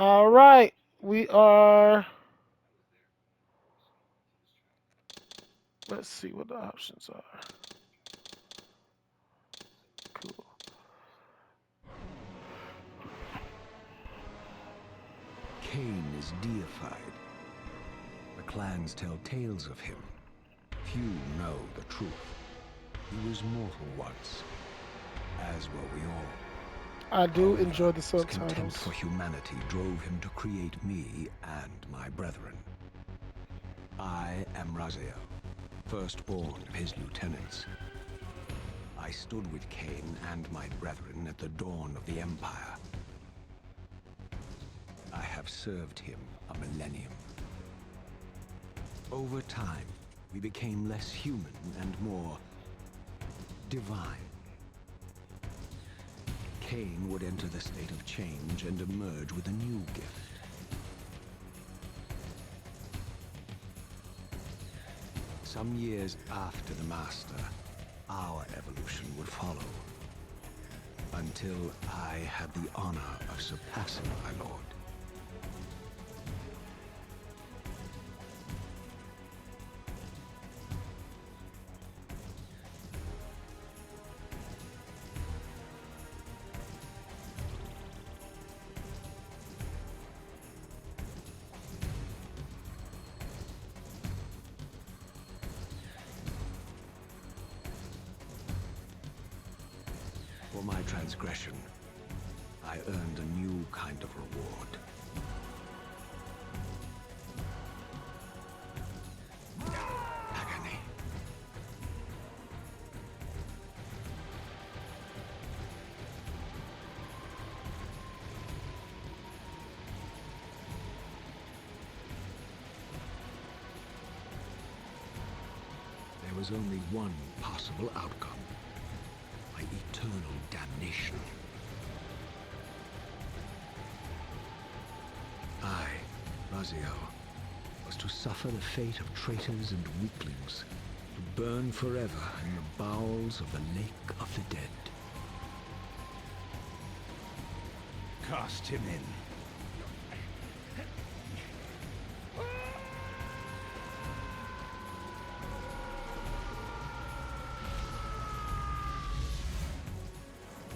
All right, we are. Let's see what the options are. Cool. Kain is deified. The clans tell tales of him. Few know the truth. He was mortal once, as were we all. I do enjoy However, the his contempt subtitles. for humanity drove him to create me and my brethren. I am Raziel, firstborn of his lieutenants. I stood with Kain and my brethren at the dawn of the Empire. I have served him a millennium. Over time, we became less human and more divine. Kain would enter the state of change and emerge with a new gift. Some years after the Master, our evolution would follow. Until I had the honor of surpassing my lord. For my transgression, I earned a new kind of reward. Agony. There was only one possible outcome. My eternal damnation. I, Raziel, was to suffer the fate of traitors and weaklings, to burn forever in the bowels of the Lake of the Dead. Cast him in.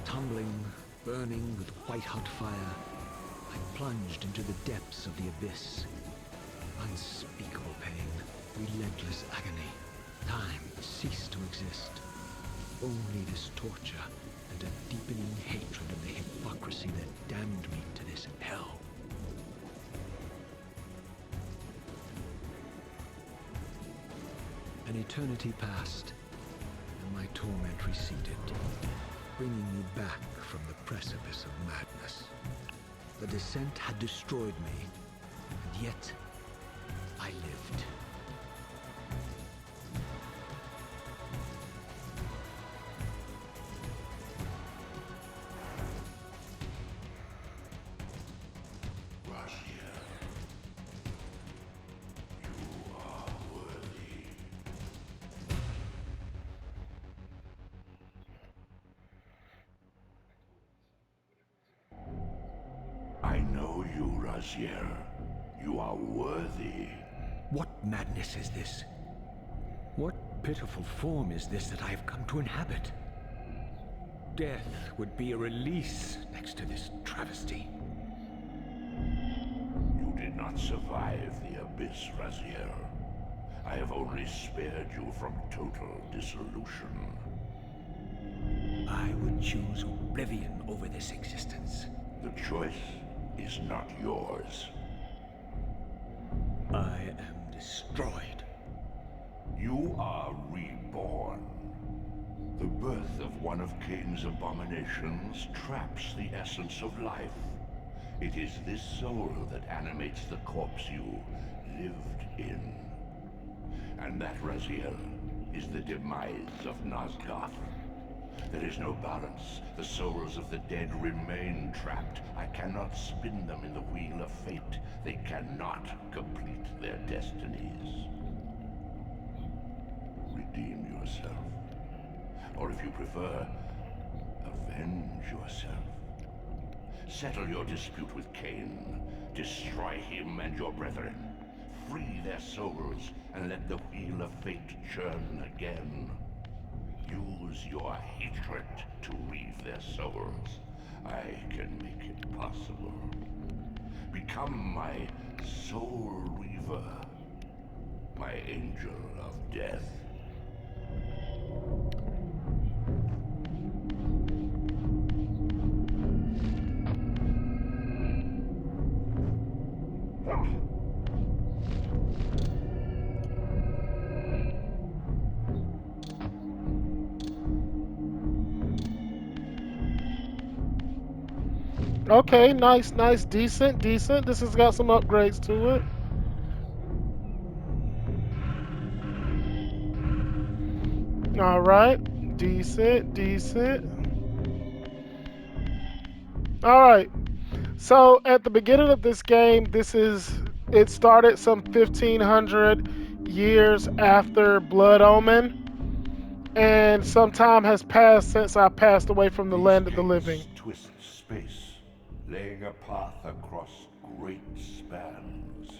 Tumbling, burning with white-hot fire, I plunged into the depths of the abyss. Unspeakable pain, relentless agony. Time ceased to exist. Only this torture and a deepening hatred of the hypocrisy that damned me to this hell. An eternity passed, and my torment receded, bringing me back from the precipice of madness. The descent had destroyed me, and yet I lived. Raziel, you are worthy. I know you, Raziel. You are worthy. What madness is this? What pitiful form is this that I have come to inhabit? Death would be a release next to this travesty. You did not survive the abyss, Raziel. I have only spared you from total dissolution. I would choose oblivion over this existence. The choice is not yours. I am destroyed. You are reborn. The birth of one of Kain's abominations traps the essence of life. It is this soul that animates the corpse you lived in. And that, Raziel, is the demise of Nosgoth. There is no balance. The souls of the dead remain trapped. I cannot spin them in the wheel of fate. They cannot complete their destinies. Redeem yourself. Or if you prefer, avenge yourself. Settle your dispute with Kain. Destroy him and your brethren. Free their souls and let the wheel of fate churn again. Use your hatred to reave their souls. I can make it possible. Become my soul reaver, my angel of death. Okay, nice, nice, decent, decent. This has got some upgrades to it. All right, decent, decent. All right. So at the beginning of this game, it started some 1500 years after Blood Omen, and some time has passed since I passed away from the These land of the living. gates twist space, laying a path across great spans.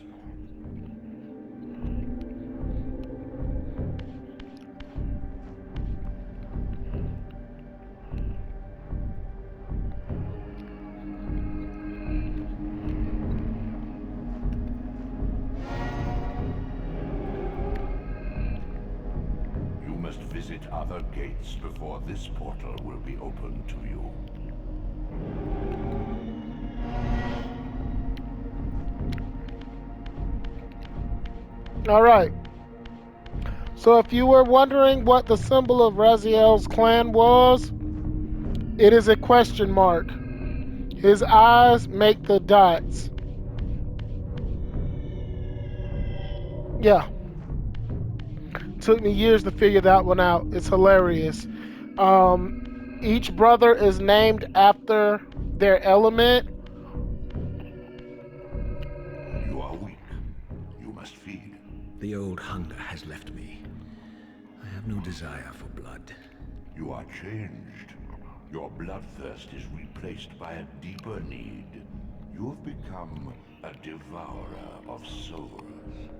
You must visit other gates before this portal will be open to you. All right. So if you were wondering what the symbol of Raziel's clan was, it is a question mark. His eyes make the dots. Yeah, took me years to figure that one out. It's hilarious. Um, each brother is named after their element. You are weak. You must feed. The old hunger has left me. I have no desire for blood. You are changed. Your bloodthirst is replaced by a deeper need. You have become a devourer of souls.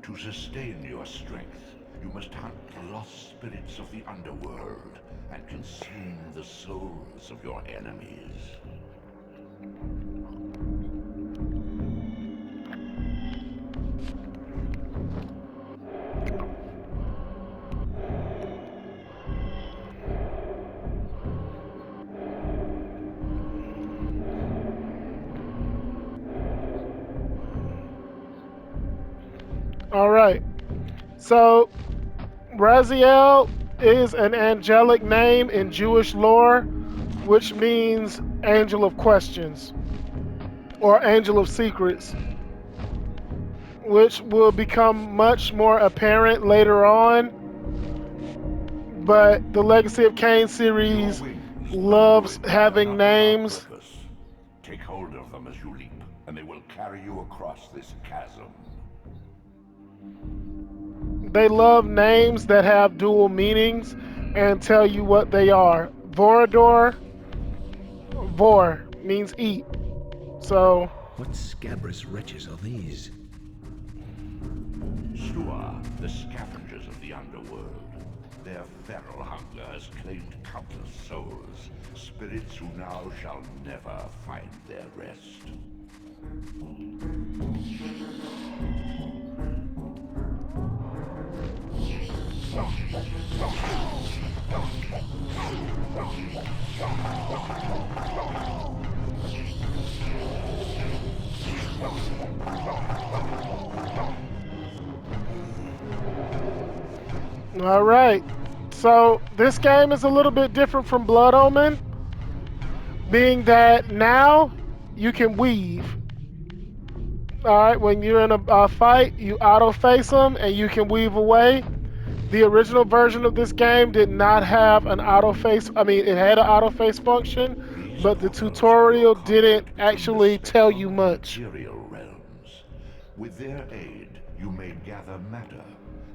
To sustain your strength, you must hunt the lost spirits of the underworld and consume the souls of your enemies. All right. So Raziel is an angelic name in Jewish lore, which means angel of questions or angel of secrets, which will become much more apparent later on. But the Legacy of Kain Your series wings will grow loves into having another our names. purpose. Take hold of them as you leap, and they will carry you across this chasm. They love names that have dual meanings and tell you what they are. Vorador, vor means eat. So What scabrous wretches are these? Stua, the scavengers of the underworld. Their feral hunger has claimed countless souls, spirits who now shall never find their rest. all right. So this game is a little bit different from Blood Omen, being that now you can weave. All right, when you're in a fight, you auto face them and you can weave away. The original version of this game did not have an auto face. I mean, it had an auto face function, These but the portals are your tutorial didn't conduit between the actually tell spectral you and much. material realms. With their aid, you may gather matter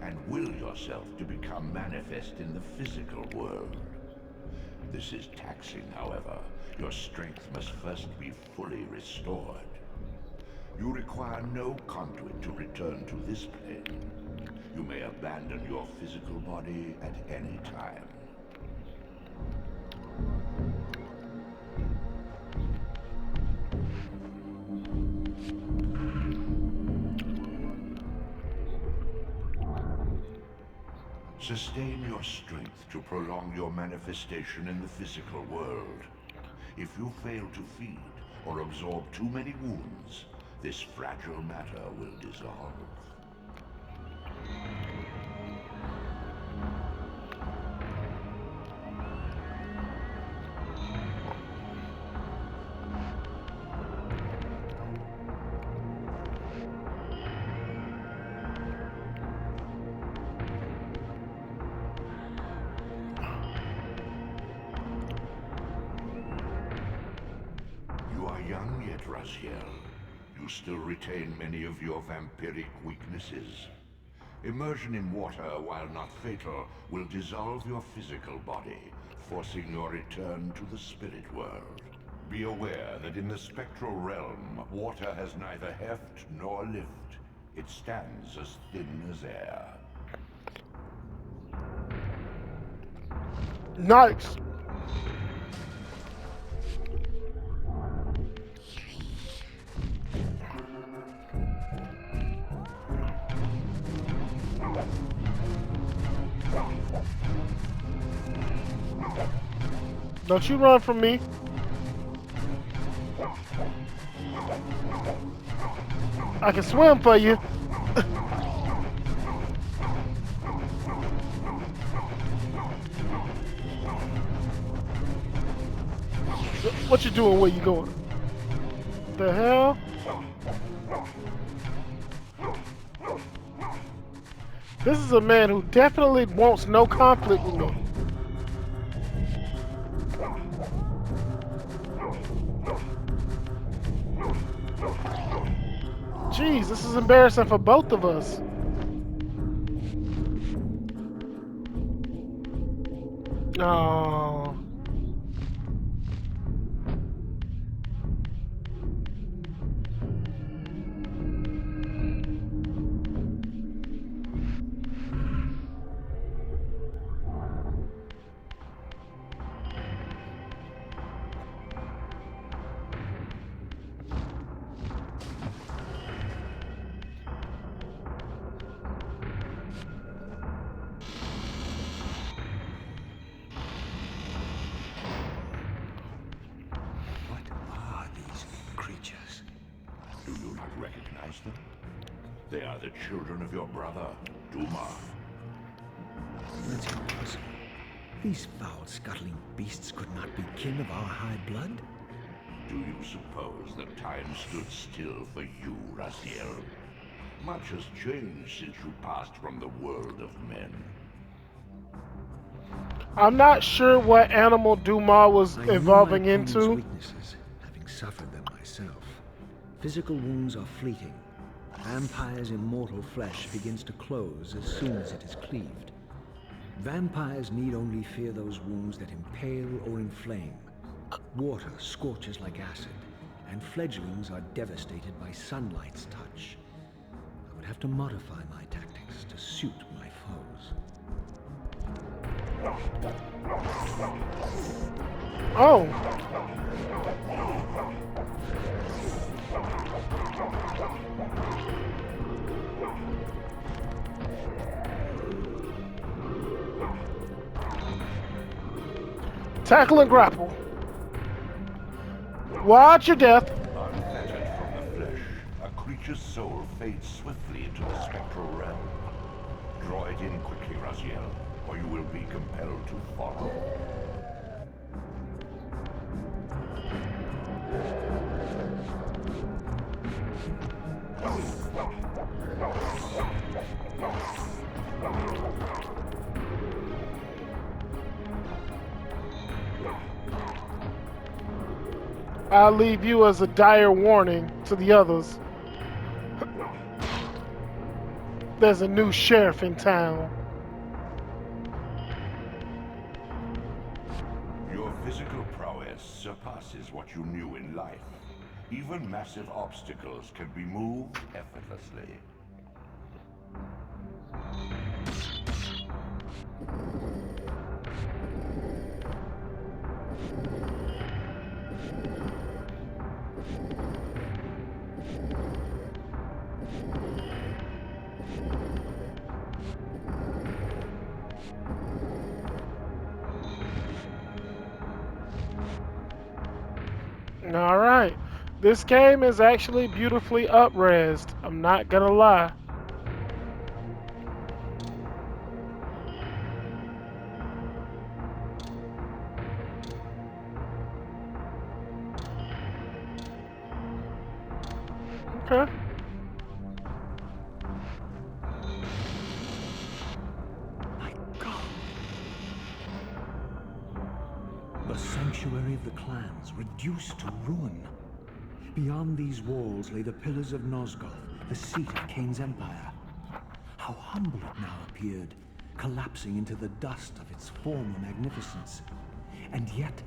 and will yourself to become manifest in the physical world. This is taxing, however. Your strength must first be fully restored. You require no conduit to return to this plane. You may abandon your physical body at any time. Sustain your strength to prolong your manifestation in the physical world. If you fail to feed or absorb too many wounds, this fragile matter will dissolve. You are young yet, Raziel. You still retain many of your vampiric weaknesses. Immersion in water, while not fatal, will dissolve your physical body, forcing your return to the spirit world. Be aware that in the spectral realm, water has neither heft nor lift. It stands as thin as air. Nice. Don't you run from me. I can swim for you. What you doing? Where you going? The hell? This is a man who definitely wants no conflict with me. Jeez, this is embarrassing for both of us. Oh. Do you not recognize them? They are the children of your brother, Duma. That's impossible. These foul, scuttling beasts could not be kin of our high blood. Do you suppose that time stood still for you, Raziel? Much has changed since you passed from the world of men. I'm not sure what animal Duma was I know evolving my opponent's into. weaknesses, having suffered them myself. Physical wounds are fleeting. Vampire's immortal flesh begins to close as soon as it is cleaved. Vampires need only fear those wounds that impale or inflame. Water scorches like acid, and fledglings are devastated by sunlight's touch. I would have to modify my tactics to suit my foes. Oh. Tackle and grapple. Watch your death. Unfettered from the flesh, a creature's soul fades swiftly into the spectral realm. Draw it in quickly, Raziel, or you will be compelled to follow. I'll leave you as a dire warning to the others. There's a new sheriff in town. Your progress surpasses what you knew in life. Even massive obstacles can be moved effortlessly. All right. This game is actually beautifully up-resed. I'm not gonna lie. Okay. My God! The sanctuary of the clans reduced to ruin. Beyond these walls lay the pillars of Nosgoth, the seat of Kain's empire. How humble it now appeared, collapsing into the dust of its former magnificence. And yet,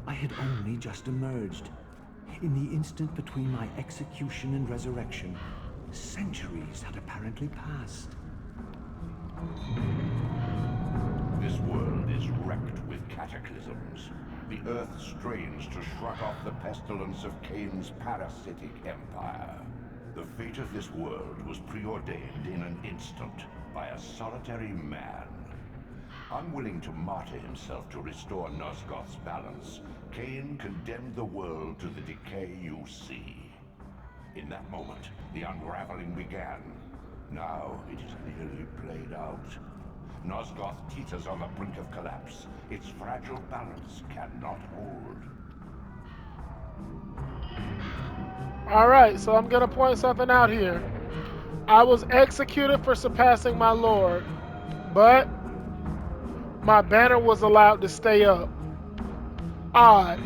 I had only just emerged. In the instant between my execution and resurrection, centuries had apparently passed. This world is wrecked with cataclysms. The earth strains to shrug off the pestilence of Kain's parasitic empire. The fate of this world was preordained in an instant by a solitary man. Unwilling to martyr himself to restore Nosgoth's balance, Kain condemned the world to the decay you see. In that moment, the unraveling began. Now it is nearly played out. Nosgoth teeters on the brink of collapse. Its fragile balance cannot hold. All right, so I'm gonna point something out here. I was executed for surpassing my lord, but my banner was allowed to stay up. Odd.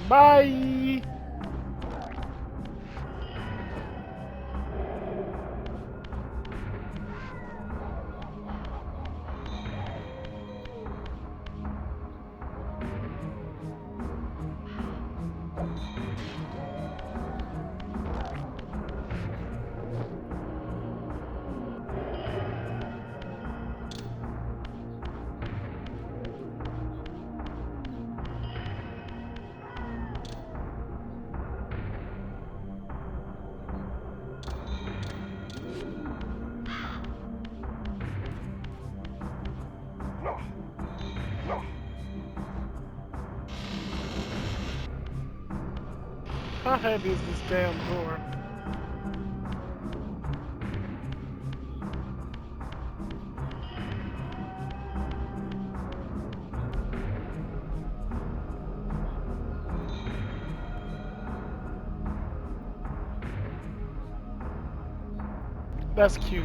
Bye. How heavy is this damn door? That's cute.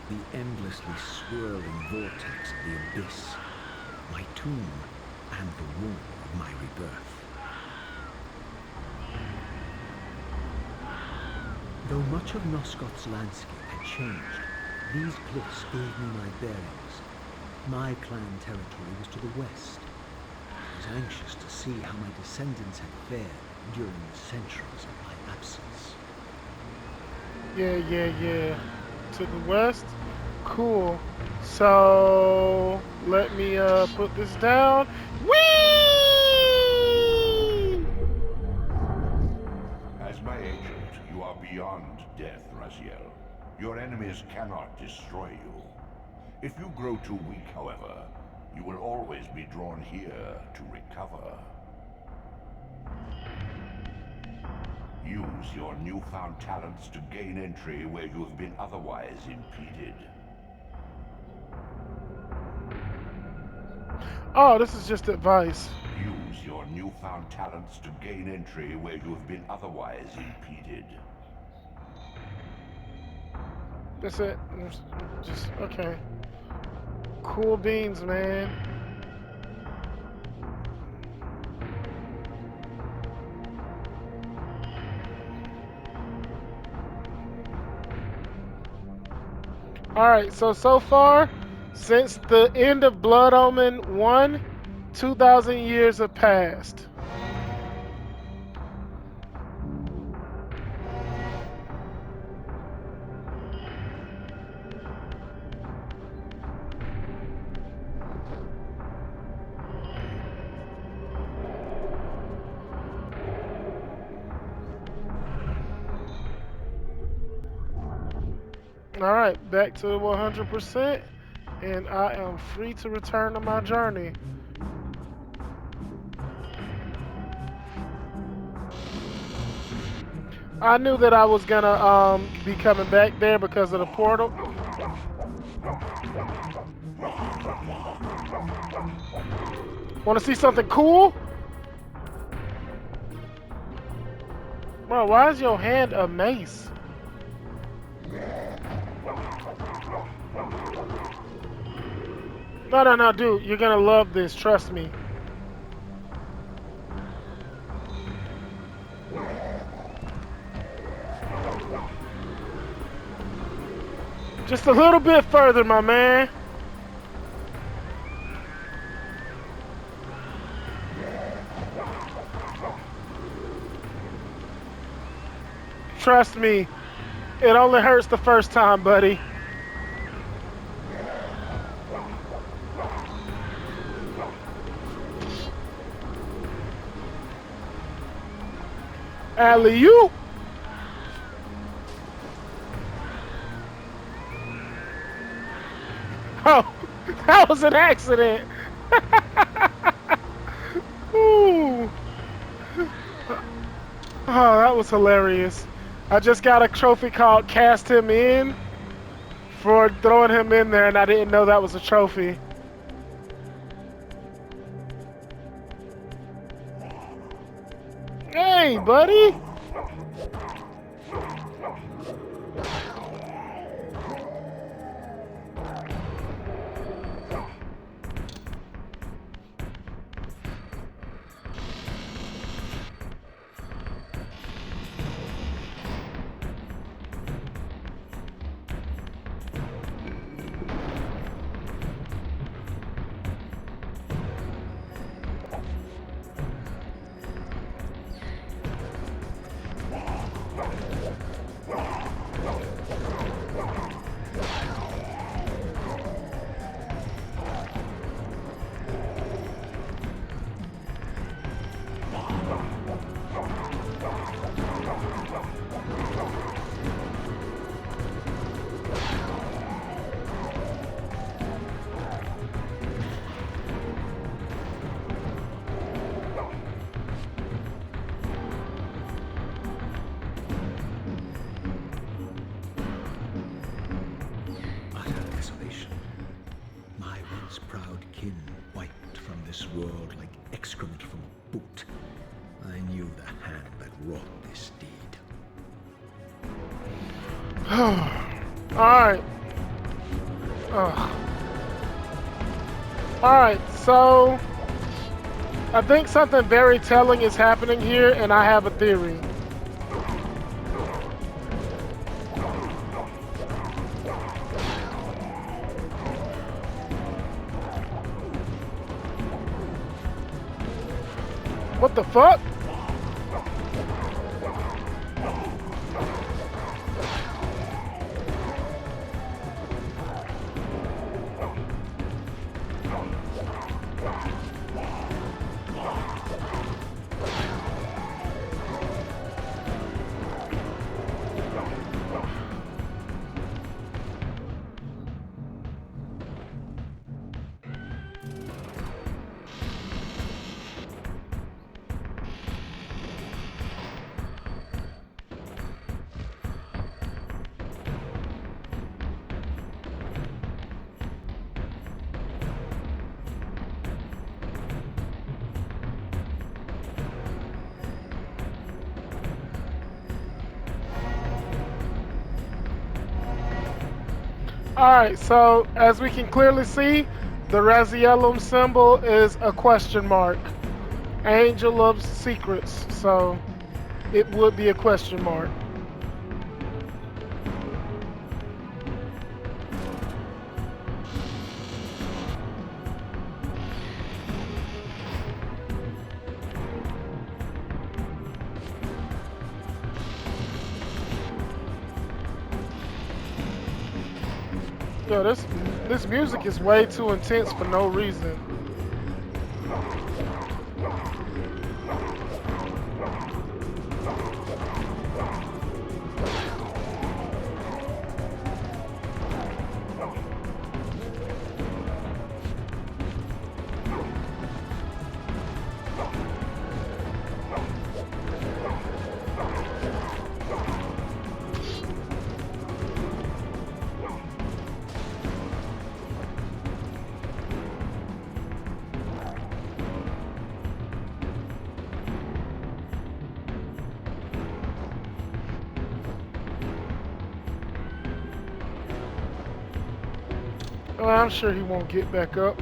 The endlessly swirling vortex of the abyss. My tomb and the womb of my rebirth. Though much of Nosgoth's landscape had changed, these cliffs gave me my bearings. My clan territory was to the west. I was anxious to see how my descendants had fared during the centuries of my absence. Yeah. To the west. Cool. So let me put this down. Whee! As my agent, you are beyond death, Raziel. Your enemies cannot destroy you. If you grow too weak, however, you will always be drawn here to recover. Use your newfound talents to gain entry where you have been otherwise impeded. Oh, this is just advice. Use your newfound talents to gain entry where you have been otherwise impeded. That's it. Just okay. Cool beans, man. Alright, so far, since the end of Blood Omen 1, 2,000 years have passed. Alright, back to 100%, and I am free to return to my journey. I knew that I was gonna be coming back there because of the portal. Wanna see something cool? Bro, why is your hand a mace? No, dude, you're gonna love this, trust me. Just a little bit further, my man. Trust me, it only hurts the first time, buddy. Alley-oop! Oh, that was an accident. Ooh. Oh, that was hilarious. I just got a trophy called Cast Him In for throwing him in there, and I didn't know that was a trophy. Hey, buddy! World like excrement from a boot. I knew the hand that wrought this deed. Alright. Ugh. Alright, so I think something very telling is happening here, and I have a theory. What the fuck? Alright, so as we can clearly see, the Raziel symbol is a question mark. Angel of Secrets, so it would be a question mark. Yo, this music is way too intense for no reason. Well, I'm sure he won't get back up.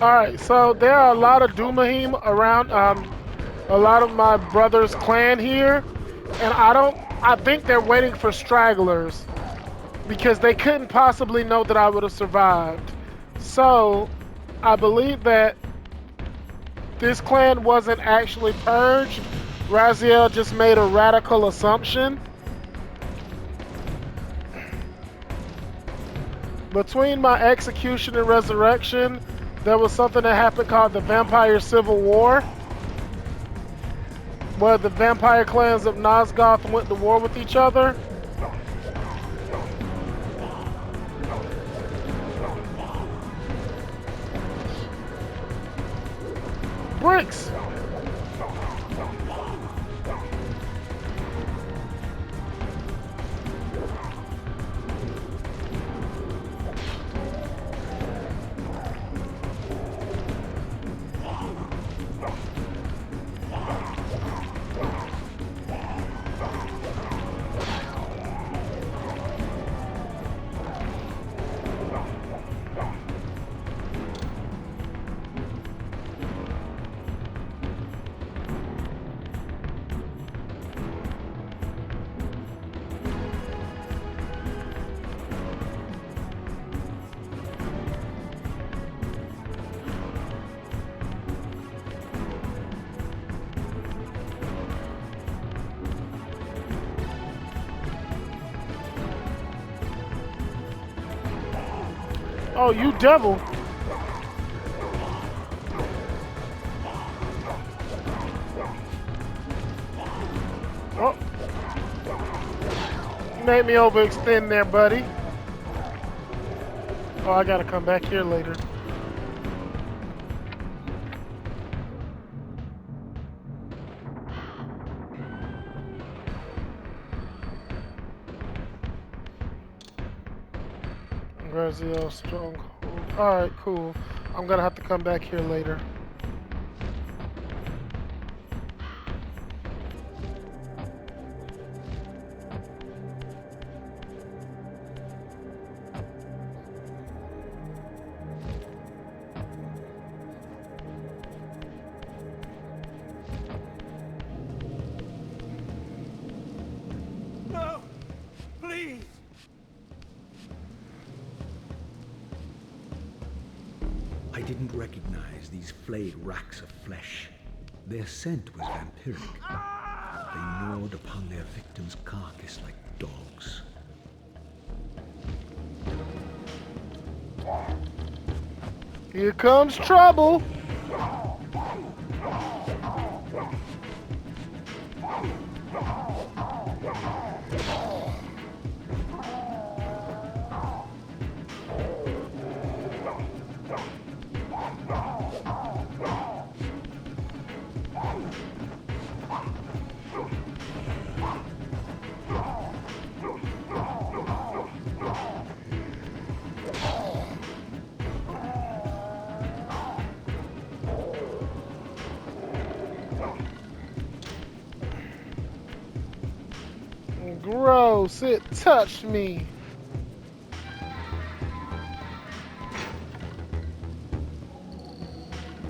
Alright, so there are a lot of Dumahim around a lot of my brother's clan here, and I think they're waiting for stragglers because they couldn't possibly know that I would have survived. So I believe that this clan wasn't actually purged. Raziel just made a radical assumption. Between my execution and resurrection, there was something that happened called the Vampire Civil War, where the vampire clans of Nosgoth went to war with each other. Bricks! Oh, you devil. Oh. You made me overextend there, buddy. Oh, I gotta come back here later. Raziel stronghold. Alright, cool. I'm gonna have to come back here later. No! Please! I didn't recognize these flayed racks of flesh. Their scent was vampiric. They gnawed upon their victim's carcass like dogs. Here comes trouble. Gross, it touched me.